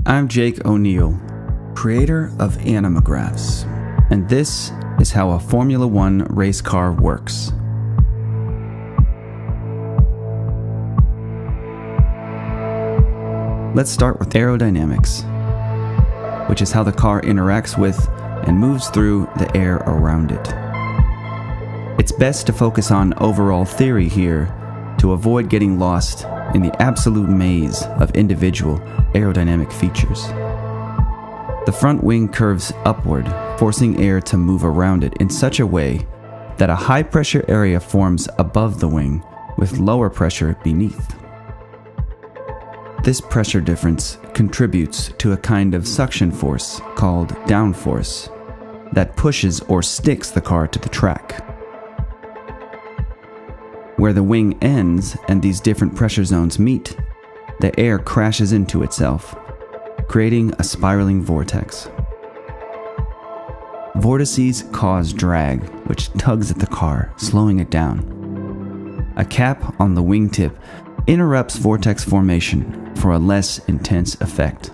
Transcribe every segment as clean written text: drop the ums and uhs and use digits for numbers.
I'm Jake O'Neill, creator of Animagraphs, and this is how a Formula One race car works. Let's start with aerodynamics, which is how the car interacts with and moves through the air around it. It's best to focus on overall theory here to avoid getting lost in the absolute maze of individual aerodynamic features. The front wing curves upward, forcing air to move around it in such a way that a high pressure area forms above the wing with lower pressure beneath. This pressure difference contributes to a kind of suction force called downforce that pushes or sticks the car to the track. Where the wing ends and these different pressure zones meet, the air crashes into itself, creating a spiraling vortex. Vortices cause drag, which tugs at the car, slowing it down. A cap on the wingtip interrupts vortex formation for a less intense effect.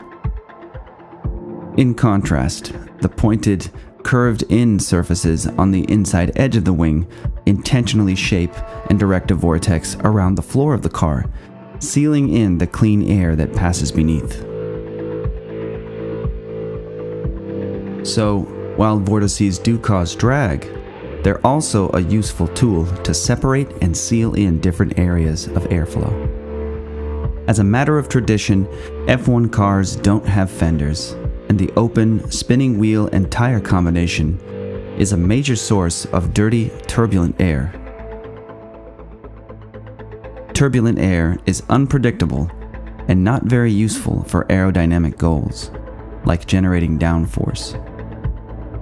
In contrast, the pointed, curved-in surfaces on the inside edge of the wing intentionally shape and direct a vortex around the floor of the car, sealing in the clean air that passes beneath. So, while vortices do cause drag, they're also a useful tool to separate and seal in different areas of airflow. As a matter of tradition, F1 cars don't have fenders, and the open, spinning wheel and tire combination is a major source of dirty, turbulent air. Turbulent air is unpredictable and not very useful for aerodynamic goals, like generating downforce.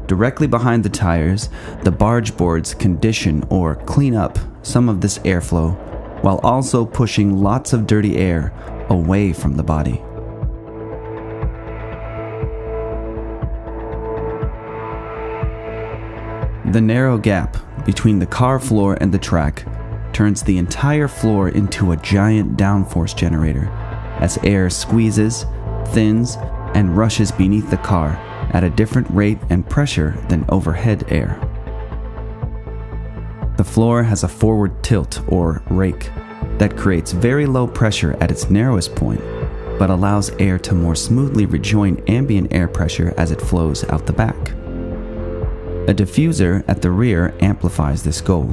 Directly behind the tires, the barge boards condition or clean up some of this airflow while also pushing lots of dirty air away from the body. The narrow gap between the car floor and the track turns the entire floor into a giant downforce generator as air squeezes, thins, and rushes beneath the car at a different rate and pressure than overhead air. The floor has a forward tilt or rake that creates very low pressure at its narrowest point, but allows air to more smoothly rejoin ambient air pressure as it flows out the back. A diffuser at the rear amplifies this goal,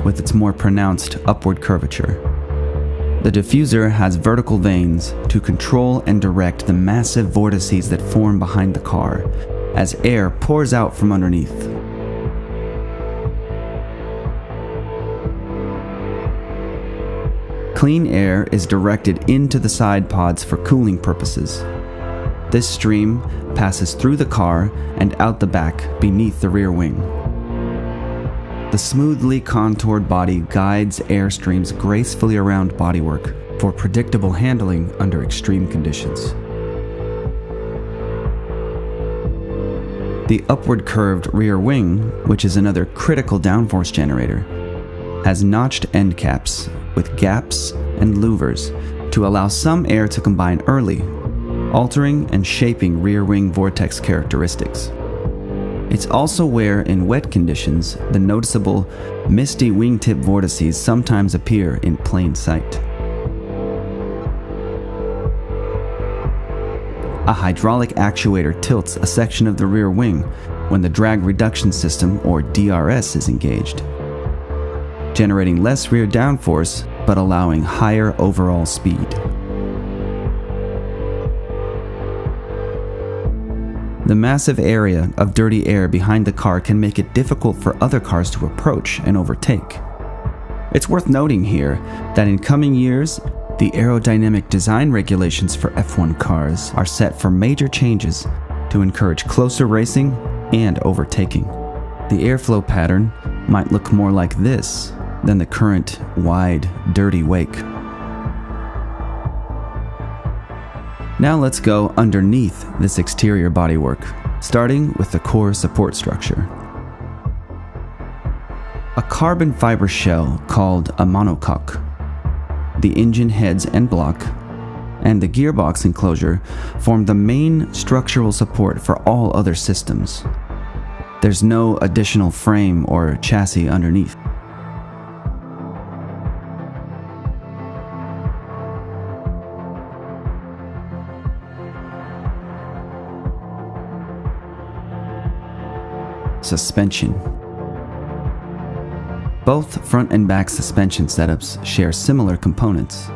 with its more pronounced upward curvature. The diffuser has vertical vanes to control and direct the massive vortices that form behind the car as air pours out from underneath. Clean air is directed into the side pods for cooling purposes. This stream passes through the car and out the back beneath the rear wing. The smoothly contoured body guides air streams gracefully around bodywork for predictable handling under extreme conditions. The upward curved rear wing, which is another critical downforce generator, has notched end caps with gaps and louvers to allow some air to combine early, altering and shaping rear wing vortex characteristics. It's also where, in wet conditions, the noticeable misty wingtip vortices sometimes appear in plain sight. A hydraulic actuator tilts a section of the rear wing when the drag reduction system, or DRS, is engaged, generating less rear downforce but allowing higher overall speed. The massive area of dirty air behind the car can make it difficult for other cars to approach and overtake. It's worth noting here that in coming years, the aerodynamic design regulations for F1 cars are set for major changes to encourage closer racing and overtaking. The airflow pattern might look more like this than the current wide, dirty wake. Now let's go underneath this exterior bodywork, starting with the core support structure. A carbon fiber shell called a monocoque, the engine heads and block, and the gearbox enclosure form the main structural support for all other systems. There's no additional frame or chassis underneath. Suspension. Both front and back suspension setups share similar components: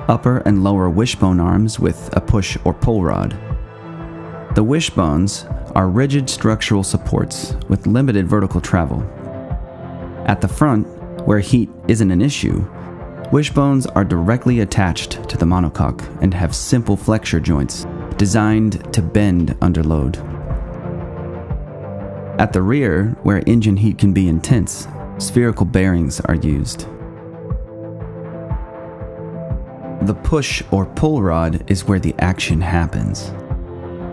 upper and lower wishbone arms with a push or pull rod. The wishbones are rigid structural supports with limited vertical travel. At the front, where heat isn't an issue, wishbones are directly attached to the monocoque and have simple flexure joints designed to bend under load. At the rear, where engine heat can be intense, spherical bearings are used. The push or pull rod is where the action happens.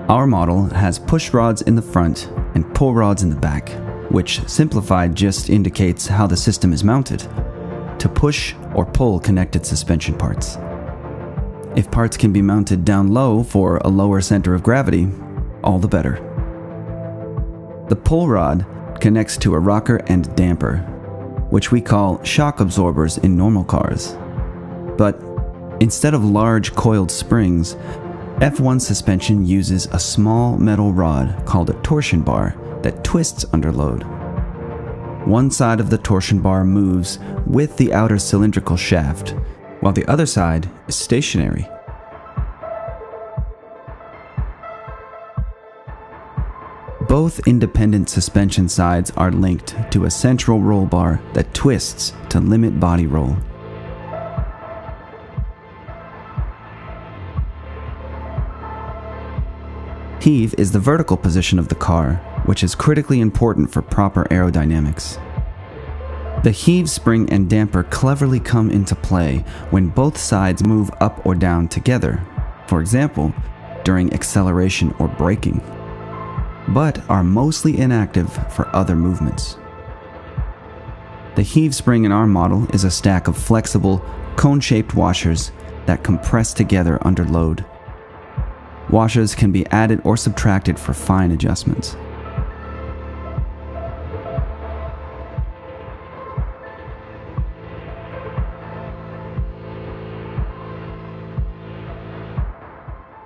Our model has push rods in the front and pull rods in the back, which simplified just indicates how the system is mounted: to push or pull connected suspension parts. If parts can be mounted down low for a lower center of gravity, all the better. The pull rod connects to a rocker and damper, which we call shock absorbers in normal cars. But instead of large coiled springs, F1 suspension uses a small metal rod called a torsion bar that twists under load. One side of the torsion bar moves with the outer cylindrical shaft, while the other side is stationary. Both independent suspension sides are linked to a central roll bar that twists to limit body roll. Heave is the vertical position of the car, which is critically important for proper aerodynamics. The heave spring and damper cleverly come into play when both sides move up or down together, for example, during acceleration or braking, but are mostly inactive for other movements. The heave spring in our model is a stack of flexible, cone-shaped washers that compress together under load. Washers can be added or subtracted for fine adjustments.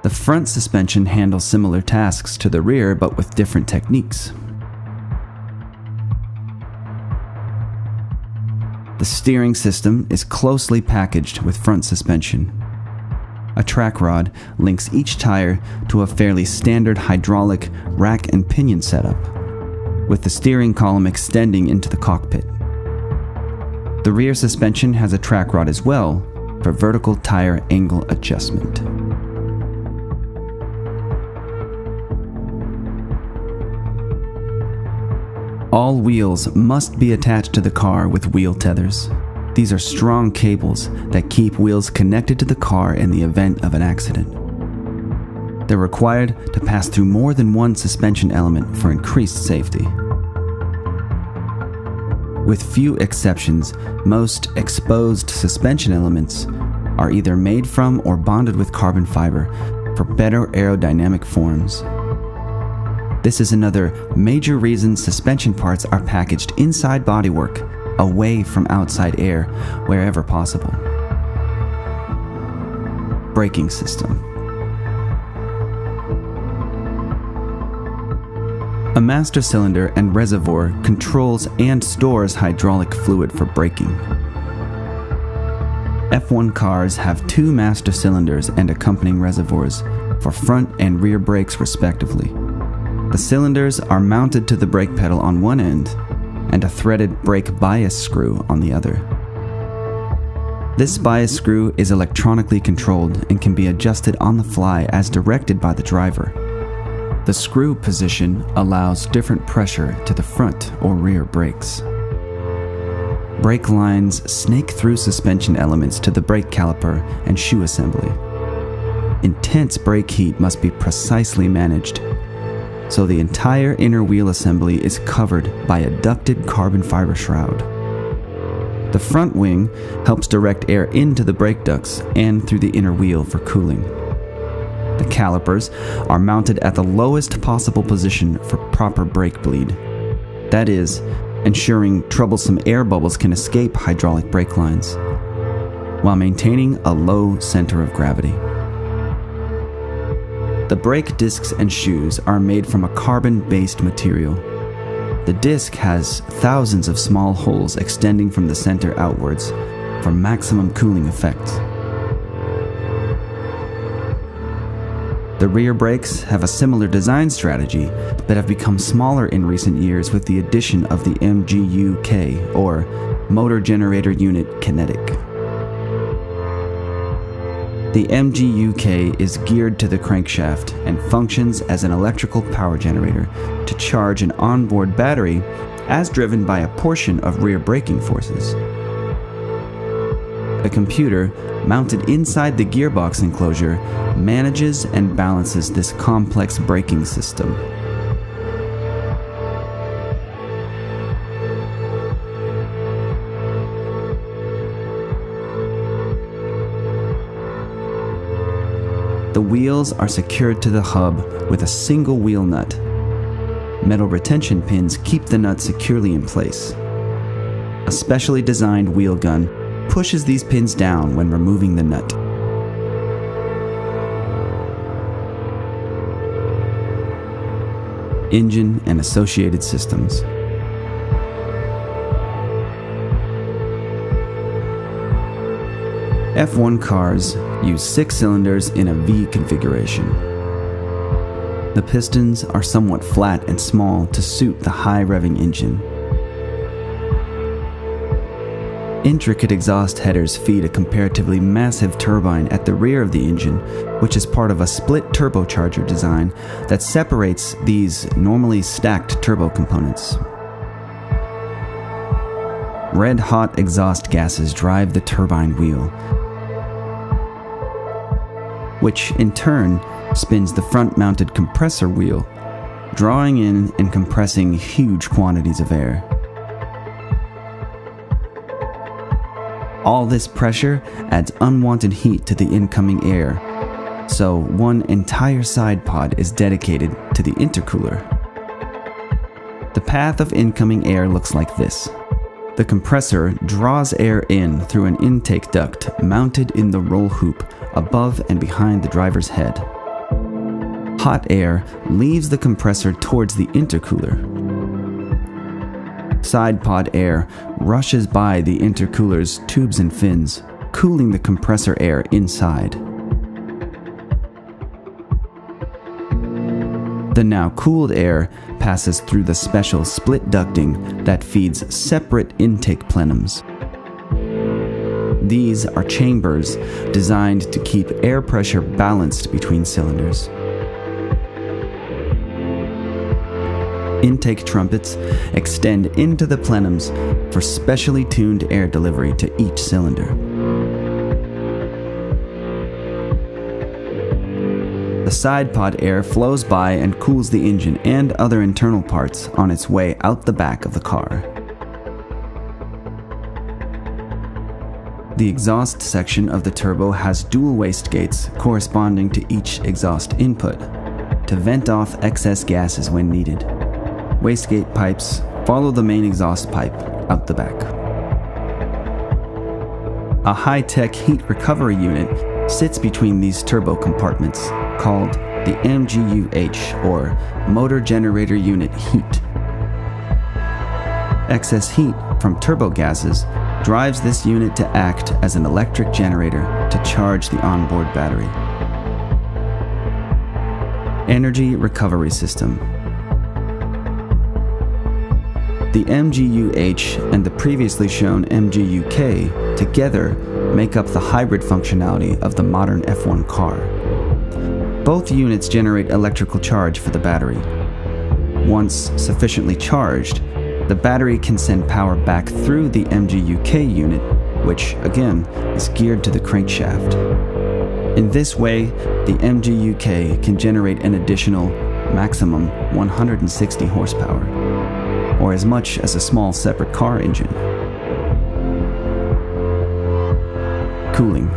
The front suspension handles similar tasks to the rear, but with different techniques. The steering system is closely packaged with front suspension. A track rod links each tire to a fairly standard hydraulic rack and pinion setup, with the steering column extending into the cockpit. The rear suspension has a track rod as well for vertical tire angle adjustment. All wheels must be attached to the car with wheel tethers. These are strong cables that keep wheels connected to the car in the event of an accident. They're required to pass through more than one suspension element for increased safety. With few exceptions, most exposed suspension elements are either made from or bonded with carbon fiber for better aerodynamic forms. This is another major reason suspension parts are packaged inside bodywork, away from outside air wherever possible. Braking system. A master cylinder and reservoir controls and stores hydraulic fluid for braking. F1 cars have 2 master cylinders and accompanying reservoirs for front and rear brakes respectively. The cylinders are mounted to the brake pedal on one end and a threaded brake bias screw on the other. This bias screw is electronically controlled and can be adjusted on the fly as directed by the driver. The screw position allows different pressure to the front or rear brakes. Brake lines snake through suspension elements to the brake caliper and shoe assembly. Intense brake heat must be precisely managed, so the entire inner wheel assembly is covered by a ducted carbon fiber shroud. The front wing helps direct air into the brake ducts and through the inner wheel for cooling. The calipers are mounted at the lowest possible position for proper brake bleed. That is, ensuring troublesome air bubbles can escape hydraulic brake lines, while maintaining a low center of gravity. The brake discs and shoes are made from a carbon-based material. The disc has thousands of small holes extending from the center outwards for maximum cooling effect. The rear brakes have a similar design strategy, but have become smaller in recent years with the addition of the MGU-K, or Motor Generator Unit Kinetic. The MGU-K is geared to the crankshaft and functions as an electrical power generator to charge an onboard battery as driven by a portion of rear braking forces. A computer mounted inside the gearbox enclosure manages and balances this complex braking system. The wheels are secured to the hub with a single wheel nut. Metal retention pins keep the nut securely in place. A specially designed wheel gun pushes these pins down when removing the nut. Engine and associated systems. F1 cars use 6 cylinders in a V configuration. The pistons are somewhat flat and small to suit the high revving engine. Intricate exhaust headers feed a comparatively massive turbine at the rear of the engine, which is part of a split turbocharger design that separates these normally stacked turbo components. Red-hot exhaust gases drive the turbine wheel, which in turn spins the front-mounted compressor wheel, drawing in and compressing huge quantities of air. All this pressure adds unwanted heat to the incoming air, so one entire side pod is dedicated to the intercooler. The path of incoming air looks like this. The compressor draws air in through an intake duct mounted in the roll hoop above and behind the driver's head. Hot air leaves the compressor towards the intercooler. Side pod air rushes by the intercooler's tubes and fins, cooling the compressor air inside. The now cooled air passes through the special split ducting that feeds separate intake plenums. These are chambers designed to keep air pressure balanced between cylinders. Intake trumpets extend into the plenums for specially tuned air delivery to each cylinder. The side pod air flows by and cools the engine and other internal parts on its way out the back of the car. The exhaust section of the turbo has dual wastegates corresponding to each exhaust input to vent off excess gases when needed. Wastegate pipes follow the main exhaust pipe out the back. A high-tech heat recovery unit sits between these turbo compartments, called the MGU-H, or Motor Generator Unit Heat. Excess heat from turbo gases drives this unit to act as an electric generator to charge the onboard battery. Energy Recovery System. The MGU-H and the previously shown MGU-K together make up the hybrid functionality of the modern F1 car. Both units generate electrical charge for the battery. Once sufficiently charged, the battery can send power back through the MGU-K unit, which, again, is geared to the crankshaft. In this way, the MGU-K can generate an additional maximum 160 horsepower, or as much as a small separate car engine. Cooling.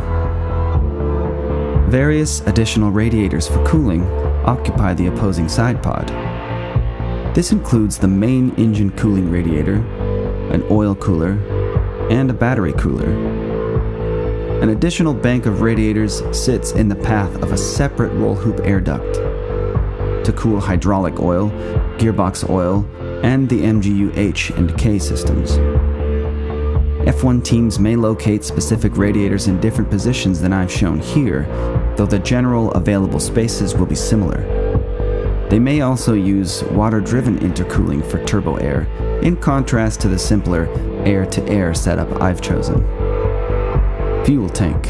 Various additional radiators for cooling occupy the opposing side pod. This includes the main engine cooling radiator, an oil cooler, and a battery cooler. An additional bank of radiators sits in the path of a separate roll hoop air duct to cool hydraulic oil, gearbox oil, and the MGU H and K systems. F1 teams may locate specific radiators in different positions than I've shown here, though the general available spaces will be similar. They may also use water-driven intercooling for turbo air, in contrast to the simpler air-to-air setup I've chosen. Fuel tank.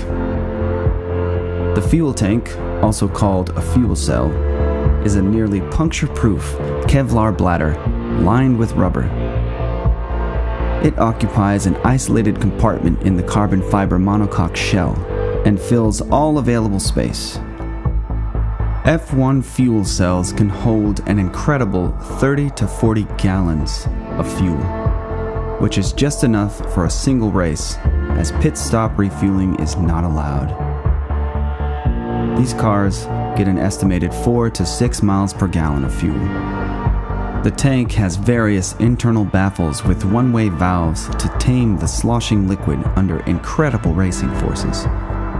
The fuel tank, also called a fuel cell, is a nearly puncture-proof Kevlar bladder lined with rubber. It occupies an isolated compartment in the carbon fiber monocoque shell and fills all available space. F1 fuel cells can hold an incredible 30 to 40 gallons of fuel, which is just enough for a single race, as pit stop refueling is not allowed. These cars get an estimated 4 to 6 miles per gallon of fuel. The tank has various internal baffles with one-way valves to tame the sloshing liquid under incredible racing forces.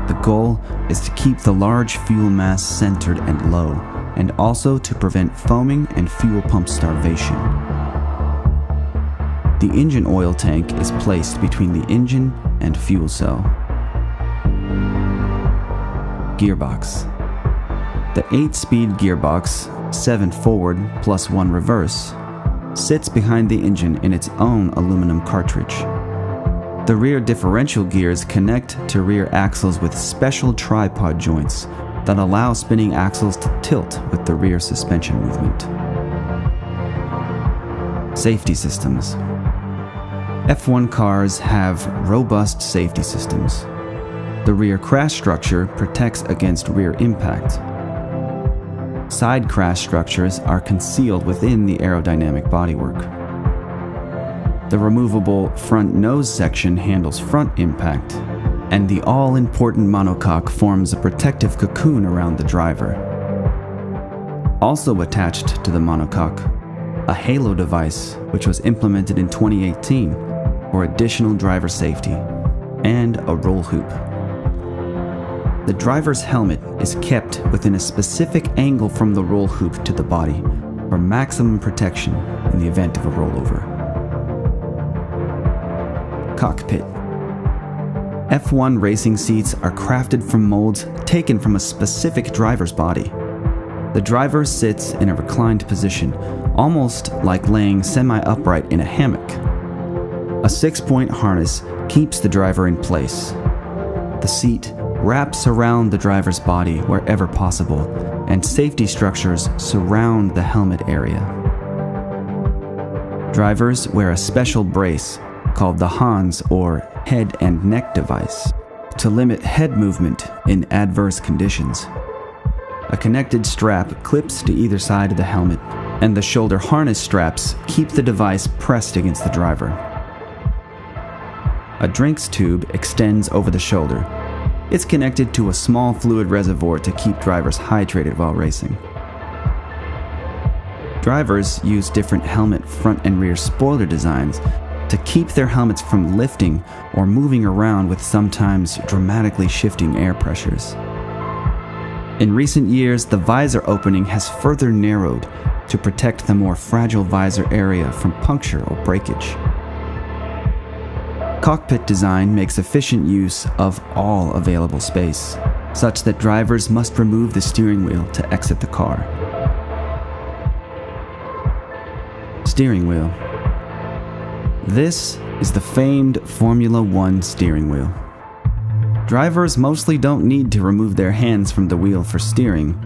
The goal is to keep the large fuel mass centered and low, and also to prevent foaming and fuel pump starvation. The engine oil tank is placed between the engine and fuel cell. Gearbox. The 8-speed gearbox, 7 forward plus 1 reverse, sits behind the engine in its own aluminum cartridge. The rear differential gears connect to rear axles with special tripod joints that allow spinning axles to tilt with the rear suspension movement. Safety systems. F1 cars have robust safety systems. The rear crash structure protects against rear impact. Side crash structures are concealed within the aerodynamic bodywork. The removable front nose section handles front impact, and the all-important monocoque forms a protective cocoon around the driver. Also attached to the monocoque, a halo device which was implemented in 2018 for additional driver safety, and a roll hoop. The driver's helmet is kept within a specific angle from the roll hoop to the body for maximum protection in the event of a rollover. Cockpit. F1 racing seats are crafted from molds taken from a specific driver's body. The driver sits in a reclined position, almost like laying semi-upright in a hammock. A 6-point harness keeps the driver in place. The seat wraps around the driver's body wherever possible, and safety structures surround the helmet area. Drivers wear a special brace called the Hans, or head and neck device, to limit head movement in adverse conditions. A connected strap clips to either side of the helmet, and the shoulder harness straps keep the device pressed against the driver. A drinks tube extends over the shoulder. It's connected to a small fluid reservoir to keep drivers hydrated while racing. Drivers use different helmet front and rear spoiler designs to keep their helmets from lifting or moving around with sometimes dramatically shifting air pressures. In recent years, the visor opening has further narrowed to protect the more fragile visor area from puncture or breakage. Cockpit design makes efficient use of all available space, such that drivers must remove the steering wheel to exit the car. Steering wheel. This is the famed Formula One steering wheel. Drivers mostly don't need to remove their hands from the wheel for steering,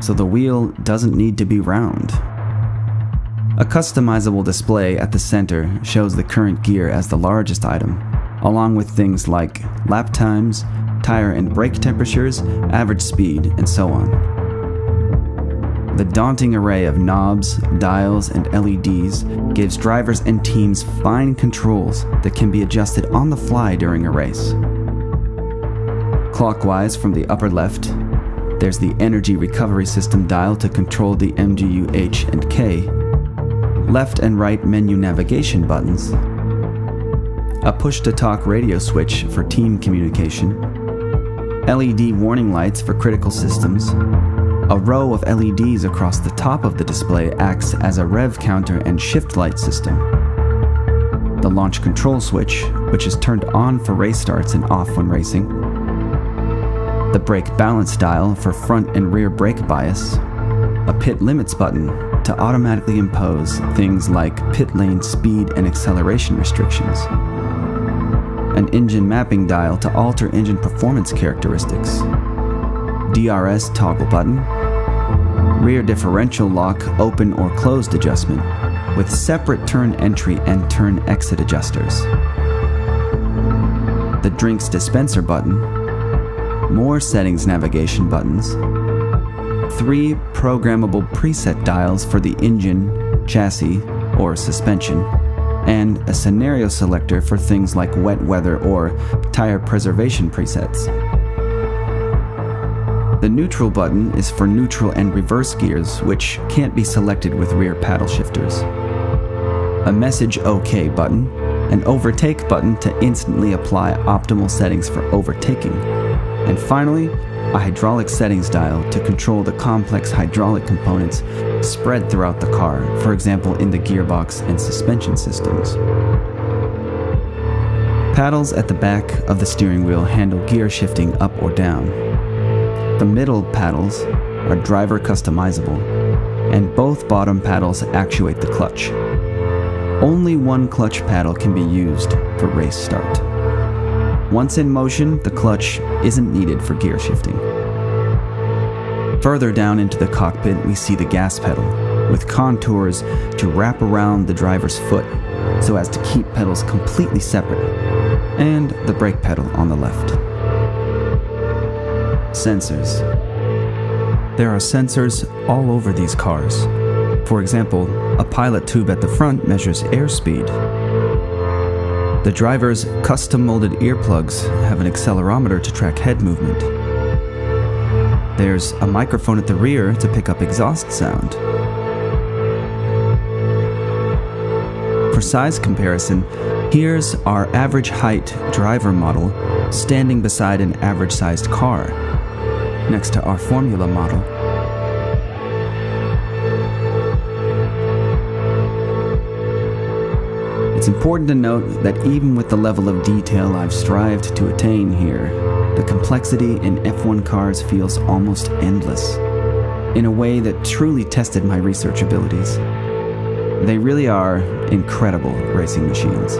so the wheel doesn't need to be round. A customizable display at the center shows the current gear as the largest item, along with things like lap times, tire and brake temperatures, average speed, and so on. The daunting array of knobs, dials, and LEDs gives drivers and teams fine controls that can be adjusted on the fly during a race. Clockwise from the upper left, there's the energy recovery system dial to control the MGU H and K, left and right menu navigation buttons, a push-to-talk radio switch for team communication, LED warning lights for critical systems. A row of LEDs across the top of the display acts as a rev counter and shift light system. The launch control switch, which is turned on for race starts and off when racing. The brake balance dial for front and rear brake bias. A pit limits button to automatically impose things like pit lane speed and acceleration restrictions. An engine mapping dial to alter engine performance characteristics. DRS toggle button. Rear differential lock open or closed adjustment with separate turn entry and turn exit adjusters. The drinks dispenser button. More settings navigation buttons. 3 programmable preset dials for the engine, chassis, or suspension, and a scenario selector for things like wet weather or tire preservation presets. The neutral button is for neutral and reverse gears, which can't be selected with rear paddle shifters. A message OK button, an overtake button to instantly apply optimal settings for overtaking, and finally, a hydraulic settings dial to control the complex hydraulic components spread throughout the car, for example in the gearbox and suspension systems. Paddles at the back of the steering wheel handle gear shifting up or down. The middle paddles are driver customizable, and both bottom paddles actuate the clutch. Only one clutch paddle can be used for race start. Once in motion, the clutch isn't needed for gear shifting. Further down into the cockpit, we see the gas pedal, with contours to wrap around the driver's foot so as to keep pedals completely separate, and the brake pedal on the left. Sensors. There are sensors all over these cars. For example, a pilot tube at the front measures airspeed. The driver's custom-molded earplugs have an accelerometer to track head movement. There's a microphone at the rear to pick up exhaust sound. For size comparison, here's our average height driver model standing beside an average-sized car, next to our Formula model. It's important to note that even with the level of detail I've strived to attain here, the complexity in F1 cars feels almost endless, in a way that truly tested my research abilities. They really are incredible racing machines.